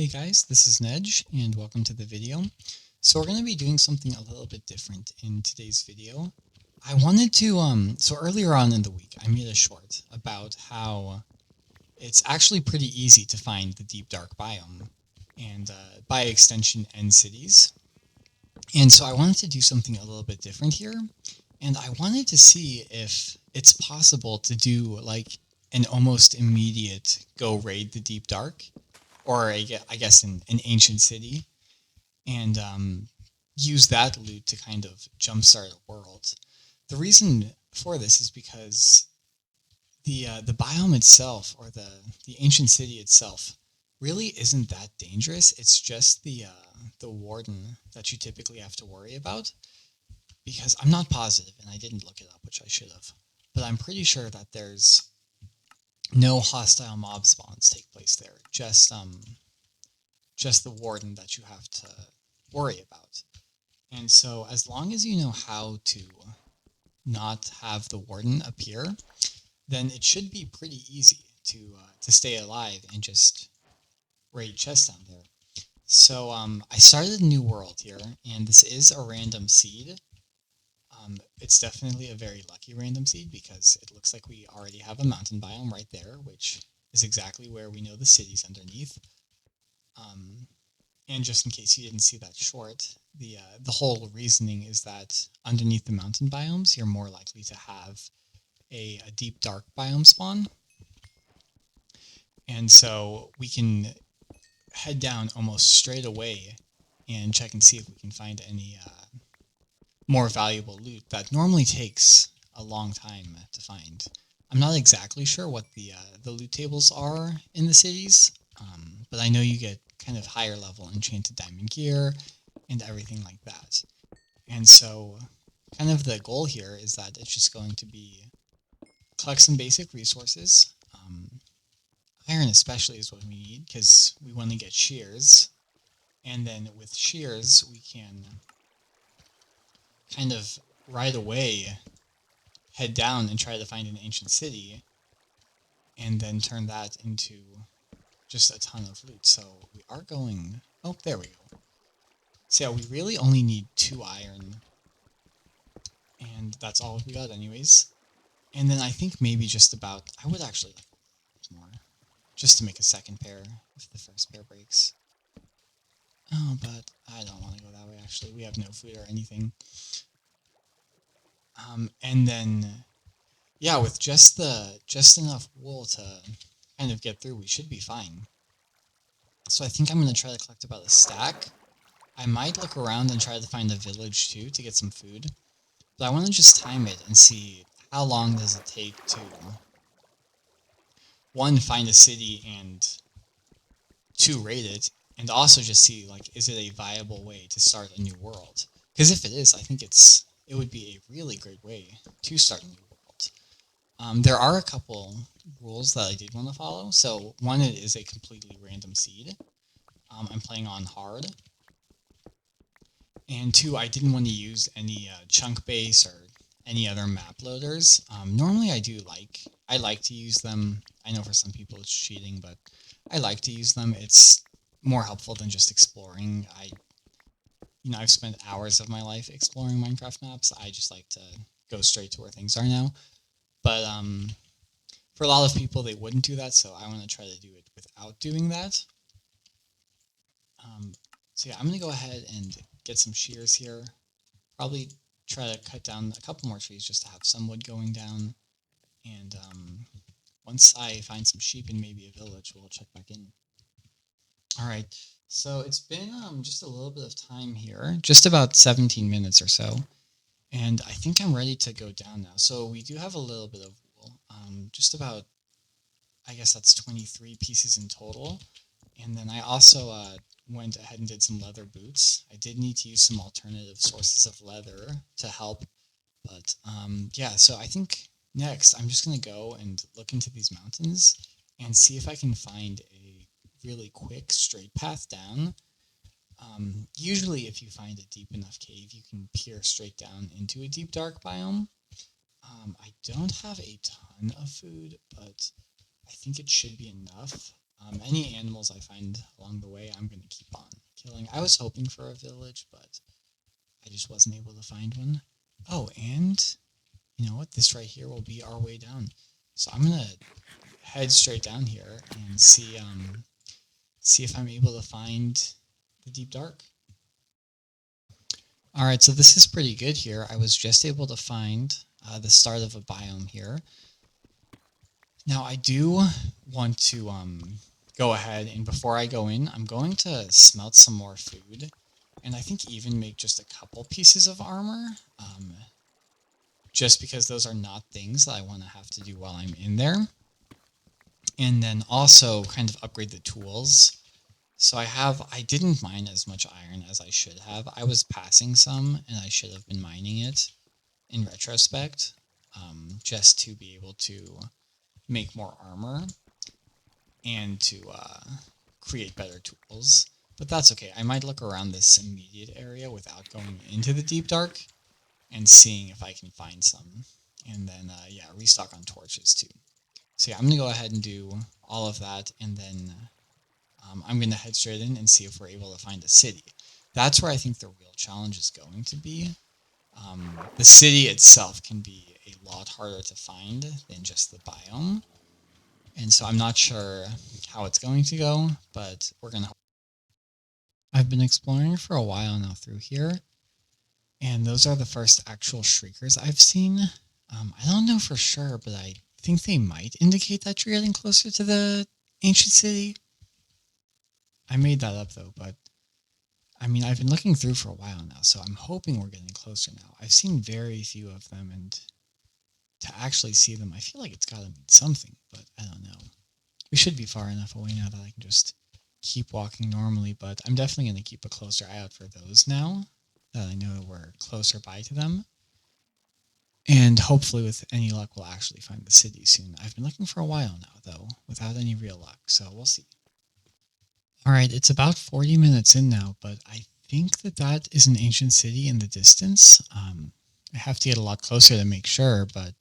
Hey guys, this is Nedge and welcome to the video. So we're going to be doing something a little bit different in today's video. I wanted to, so earlier on in the week I made a short about how it's actually pretty easy to find the deep dark biome and by extension end cities. And so I wanted to do something a little bit different here, and I wanted to see if it's possible to do like an almost immediate go raid the deep dark, or I guess an ancient city, and use that loot to kind of jumpstart a world. The reason for this is because the biome itself, or the ancient city itself, really isn't that dangerous. It's just the warden that you typically have to worry about. Because I'm not positive, and I didn't look it up, which I should have, but I'm pretty sure that there's no hostile mob spawns take place there. Just the warden that you have to worry about. And so as long as you know how to not have the warden appear, then it should be pretty easy to stay alive and just raid chests down there. So I started a new world here, and this is a random seed. It's definitely a very lucky random seed because it looks like we already have a mountain biome right there, which is exactly where we know the city's underneath. And just in case you didn't see that short, the whole reasoning is that underneath the mountain biomes, you're more likely to have a deep dark biome spawn. And so we can head down almost straight away and check and see if we can find any more valuable loot that normally takes a long time to find. I'm not exactly sure what the loot tables are in the cities, but I know you get kind of higher level enchanted diamond gear and everything like that. And so kind of the goal here is that it's just going to be collect some basic resources. Iron especially is what we need because we want to get shears, and then with shears we can kind of right away head down and try to find an ancient city, and then turn that into just a ton of loot. So we are going... Oh, there we go. So yeah, we really only need 2 iron, and that's all we got anyways. And then I think maybe just about... I would actually like more, just to make a second pair if the first pair breaks. Oh, but I don't want to go that way, actually. We have no food or anything. And then, yeah, with just enough wool to kind of get through, we should be fine. So I think I'm going to try to collect about a stack. I might look around and try to find a village too to get some food. But I want to just time it and see how long does it take to, 1, find a city, and 2, raid it, and also just see, like, is it a viable way to start a new world? Because if it is, I think it would be a really great way to start a new world. There are a couple rules that I did want to follow. So 1, it is a completely random seed. I'm playing on hard. And 2, I didn't want to use any chunk base or any other map loaders. Normally I like to use them. I know for some people it's cheating, but I like to use them. It's more helpful than just exploring. I've spent hours of my life exploring Minecraft maps. I just like to go straight to where things are now. But for a lot of people, they wouldn't do that, so I want to try to do it without doing that. So yeah, I'm going to go ahead and get some shears here. Probably try to cut down a couple more trees just to have some wood going down. And once I find some sheep and maybe a village, we'll check back in. Alright, so it's been just a little bit of time here, just about 17 minutes or so. And I think I'm ready to go down now. So we do have a little bit of wool, just about, I guess that's 23 pieces in total. And then I also went ahead and did some leather boots. I did need to use some alternative sources of leather to help. But yeah, so I think next I'm just going to go and look into these mountains and see if I can find a really quick straight path down. Usually if you find a deep enough cave, you can peer straight down into a deep dark biome. I don't have a ton of food, but I think it should be enough. Any animals I find along the way, I was hoping for a village, but I just wasn't able to find one. Oh, and you know what? This right here will be our way down. So I'm gonna head straight down here and see if I'm able to find the deep dark. All right, so this is pretty good here. I was just able to find the start of a biome here. Now I do want to go ahead, and before I go in, I'm going to smelt some more food, and I think even make just a couple pieces of armor, just because those are not things that I want to have to do while I'm in there. And then also kind of upgrade the tools. So I didn't mine as much iron as I should have. I was passing some, and I should have been mining it in retrospect, just to be able to make more armor and to create better tools. But that's okay. I might look around this immediate area without going into the deep dark and seeing if I can find some. And then, yeah, restock on torches too. So yeah, I'm going to go ahead and do all of that, and then I'm going to head straight in and see if we're able to find a city. That's where I think the real challenge is going to be. The city itself can be a lot harder to find than just the biome. And so I'm not sure how it's going to go, but we're going to... I've been exploring for a while now through here, and those are the first actual shriekers I've seen. I don't know for sure, but I think they might indicate that you're getting closer to the ancient city. I made that up though, but I mean, I've been looking through for a while now, so I'm hoping we're getting closer now. I've seen very few of them, and to actually see them, I feel like it's got to mean something, but I don't know. We should be far enough away now that I can just keep walking normally, but I'm definitely going to keep a closer eye out for those now that I know we're closer by to them. And hopefully, with any luck, we'll actually find the city soon. I've been looking for a while now, though, without any real luck, so we'll see. Alright, it's about 40 minutes in now, but I think that is an ancient city in the distance. I have to get a lot closer to make sure, but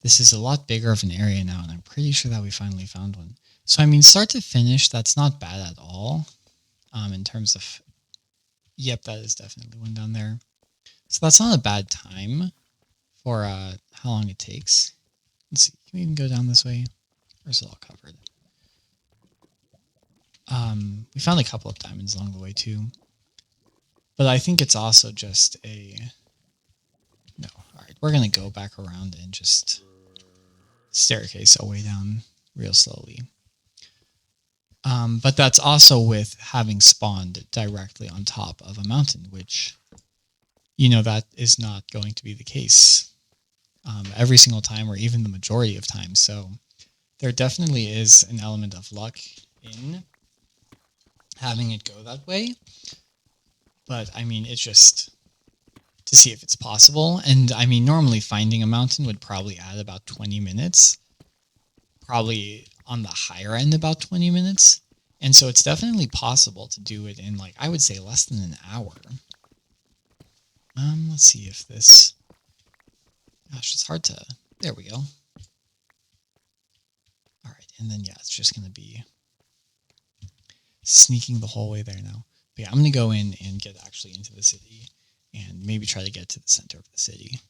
this is a lot bigger of an area now, and I'm pretty sure that we finally found one. So, I mean, start to finish, that's not bad at all, in terms of... Yep, that is definitely one down there. So that's not a bad time for how long it takes. Let's see, can we even go down this way? Or is it all covered? We found a couple of diamonds along the way too. But I think it's also just a... No, alright, we're going to go back around and just staircase our way down real slowly. But that's also with having spawned directly on top of a mountain, which, you know, that is not going to be the case every single time, or even the majority of times. So there definitely is an element of luck in having it go that way. But, I mean, it's just to see if it's possible. And, I mean, normally finding a mountain would probably add about 20 minutes. Probably on the higher end about 20 minutes. And so it's definitely possible to do it in, like, I would say less than an hour. Let's see if this... Gosh, it's hard to... There we go. Alright, and then, yeah, it's just going to be sneaking the whole way there now. But yeah, I'm going to go in and get actually into the city and maybe try to get to the center of the city.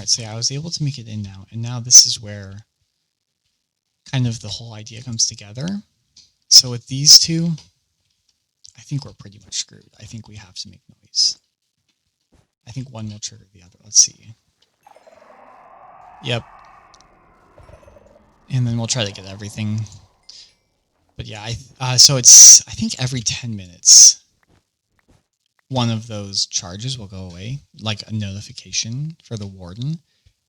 Alright, so yeah, I was able to make it in now, and now this is where kind of the whole idea comes together. So with these two, I think we're pretty much screwed. I think we have to make noise. I think one will trigger the other. Let's see. Yep. And then we'll try to get everything. But yeah, so it's, I think every 10 minutes, one of those charges will go away, like a notification for the warden.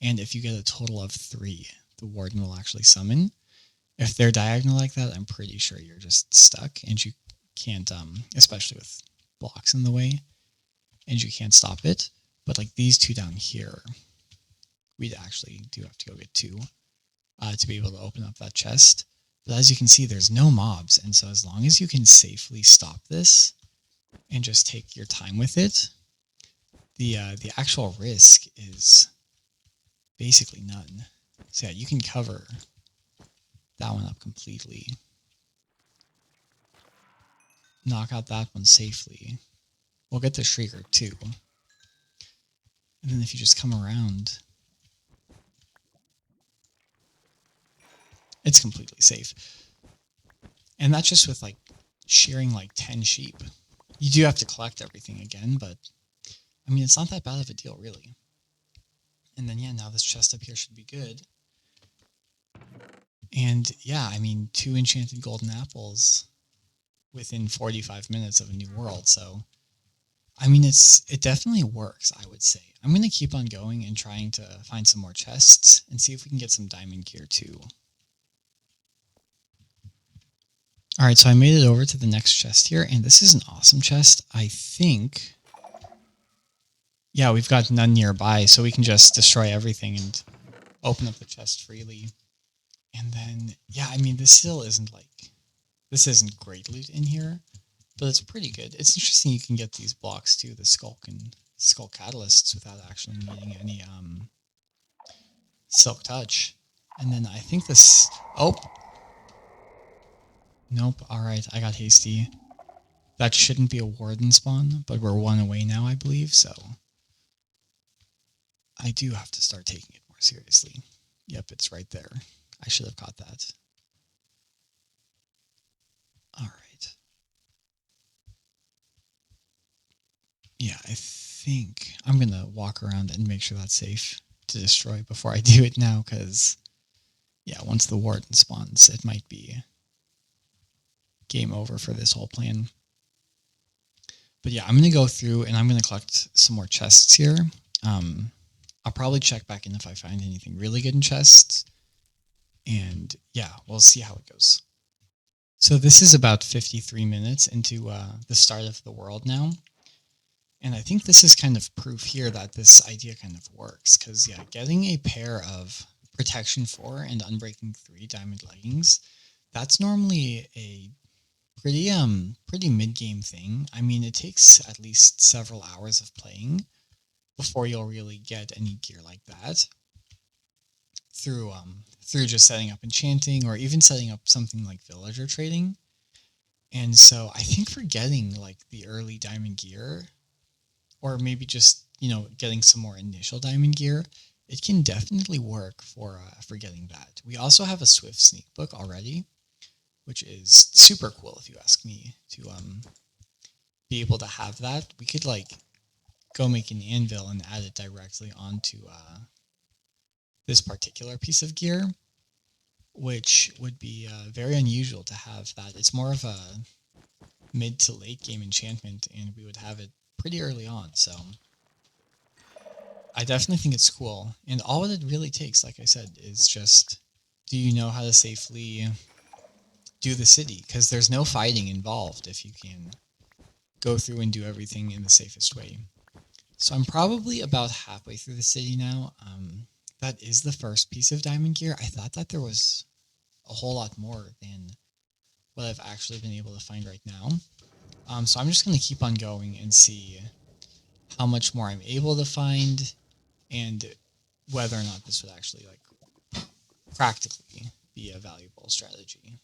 And if you get a total of 3, the warden will actually summon. If they're diagonal like that, I'm pretty sure you're just stuck and you can't, especially with blocks in the way, and you can't stop it. But like these two down here, we'd actually do have to go get 2 to be able to open up that chest. But as you can see, there's no mobs, and so as long as you can safely stop this and just take your time with it, the actual risk is basically none. So yeah, you can cover that one up completely. Knock out that one safely. We'll get the Shrieker too. And then if you just come around, it's completely safe. And that's just with like shearing like 10 sheep. You do have to collect everything again, but I mean, it's not that bad of a deal, really. And then, yeah, now this chest up here should be good. And yeah, I mean, 2 enchanted golden apples within 45 minutes of a new world. So, I mean, it definitely works, I would say. I'm going to keep on going and trying to find some more chests and see if we can get some diamond gear too. Alright, so I made it over to the next chest here, and this is an awesome chest. I think, yeah, we've got none nearby, so we can just destroy everything and open up the chest freely. And then, yeah, I mean, this still isn't like, this isn't great loot in here, but it's pretty good. It's interesting you can get these blocks too, the Skulk and Skull Catalysts, without actually needing any Silk Touch. And then I think this, oh, nope, alright, I got hasty. That shouldn't be a warden spawn, but we're 1 away now, I believe, so I do have to start taking it more seriously. Yep, it's right there. I should have caught that. Alright. Yeah, I think I'm going to walk around and make sure that's safe to destroy before I do it now, because, yeah, once the warden spawns, it might be game over for this whole plan. But yeah, I'm going to go through and I'm going to collect some more chests here. I'll probably check back in if I find anything really good in chests. And yeah, we'll see how it goes. So this is about 53 minutes into the start of the world now. And I think this is kind of proof here that this idea kind of works. Because yeah, getting a pair of Protection 4 and Unbreaking 3 diamond leggings, that's normally a pretty mid-game thing. I mean, it takes at least several hours of playing before you'll really get any gear like that through just setting up enchanting or even setting up something like villager trading. And so I think for getting like the early diamond gear, or maybe just, you know, getting some more initial diamond gear, it can definitely work for getting that. We also have a Swift sneak book already, which is super cool if you ask me, to be able to have that. We could like go make an anvil and add it directly onto this particular piece of gear, which would be very unusual to have that. It's more of a mid to late game enchantment, and we would have it pretty early on, so I definitely think it's cool. And all it really takes, like I said, is just, do you know how to safely do the city? Because there's no fighting involved if you can go through and do everything in the safest way. So I'm probably about halfway through the city now. That is the first piece of diamond gear. I thought that there was a whole lot more than what I've actually been able to find right now. So I'm just going to keep on going and see how much more I'm able to find and whether or not this would actually like practically be a valuable strategy.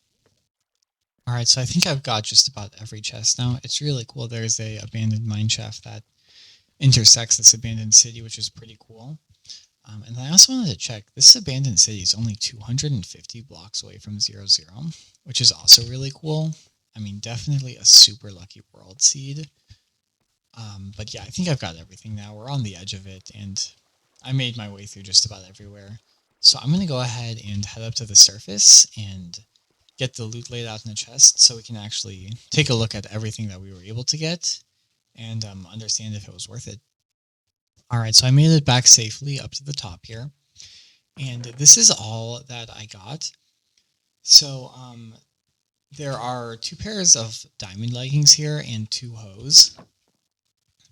Alright, so I think I've got just about every chest now. It's really cool. There's a abandoned mine shaft that intersects this abandoned city, which is pretty cool. And I also wanted to check, this abandoned city is only 250 blocks away from 00, which is also really cool. I mean, definitely a super lucky world seed. But yeah, I think I've got everything now. We're on the edge of it, and I made my way through just about everywhere. So I'm going to go ahead and head up to the surface and get the loot laid out in the chest so we can actually take a look at everything that we were able to get and understand if it was worth it. Alright, so I made it back safely up to the top here, and this is all that I got. So there are 2 pairs of diamond leggings here and 2 hose.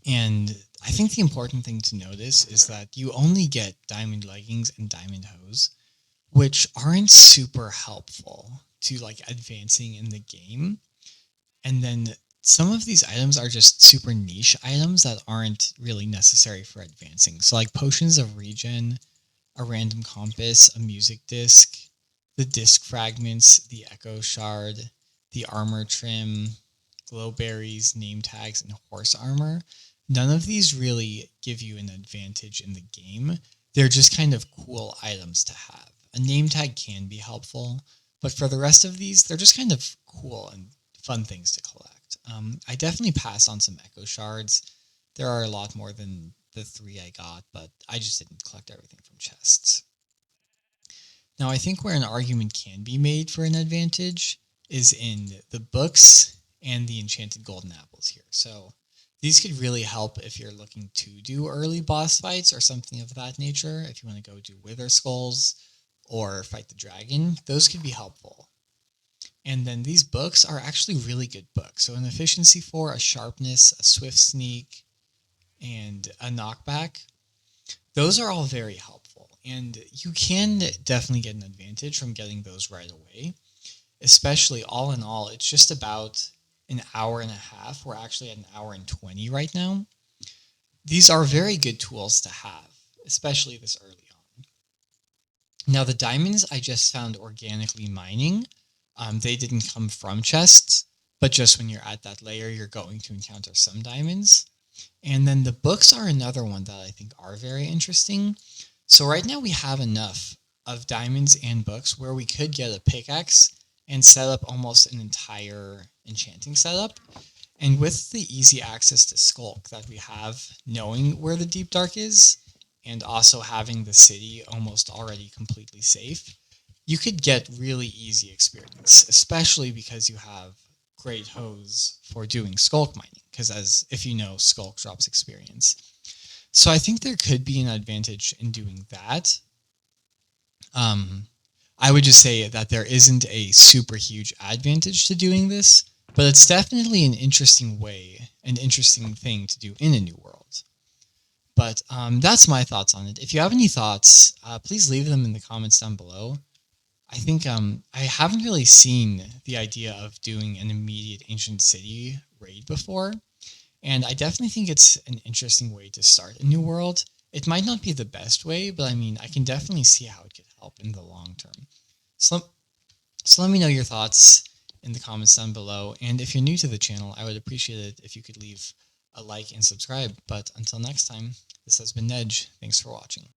And I think the important thing to notice is that you only get diamond leggings and diamond hose, which aren't super helpful to like advancing in the game. And then some of these items are just super niche items that aren't really necessary for advancing. So like potions of regen, a random compass, a music disc, the disc fragments, the echo shard, the armor trim, glow berries, name tags, and horse armor. None of these really give you an advantage in the game. They're just kind of cool items to have. A name tag can be helpful, but for the rest of these, they're just kind of cool and fun things to collect. I definitely passed on some echo shards. There are a lot more than the 3 I got, but I just didn't collect everything from chests. Now, I think where an argument can be made for an advantage is in the books and the enchanted golden apples here. So these could really help if you're looking to do early boss fights or something of that nature. If you want to go do Wither Skulls or fight the dragon, those could be helpful. And then these books are actually really good books. So an efficiency 4, a sharpness, a swift sneak, and a knockback. Those are all very helpful. And you can definitely get an advantage from getting those right away. Especially all in all, it's just about an hour and a half. We're actually at an hour and 20 right now. These are very good tools to have, especially this early on. Now the diamonds I just found organically mining. They didn't come from chests, but just when you're at that layer, you're going to encounter some diamonds. And then the books are another one that I think are very interesting. So right now we have enough of diamonds and books where we could get a pickaxe and set up almost an entire enchanting setup. And with the easy access to Skulk that we have, knowing where the Deep Dark is, and also having the city almost already completely safe, you could get really easy experience, especially because you have great hose for doing Skulk mining, because as if you know, Skulk drops experience. So I think there could be an advantage in doing that. I would just say that there isn't a super huge advantage to doing this, but it's definitely an interesting way, an interesting thing to do in a new world. But that's my thoughts on it. If you have any thoughts, please leave them in the comments down below. I think I haven't really seen the idea of doing an immediate Ancient City raid before, and I definitely think it's an interesting way to start a new world. It might not be the best way, but I mean, I can definitely see how it could help in the long term. So let me know your thoughts in the comments down below, and if you're new to the channel, I would appreciate it if you could leave a like and subscribe. But until next time, this has been Nedge. Thanks for watching.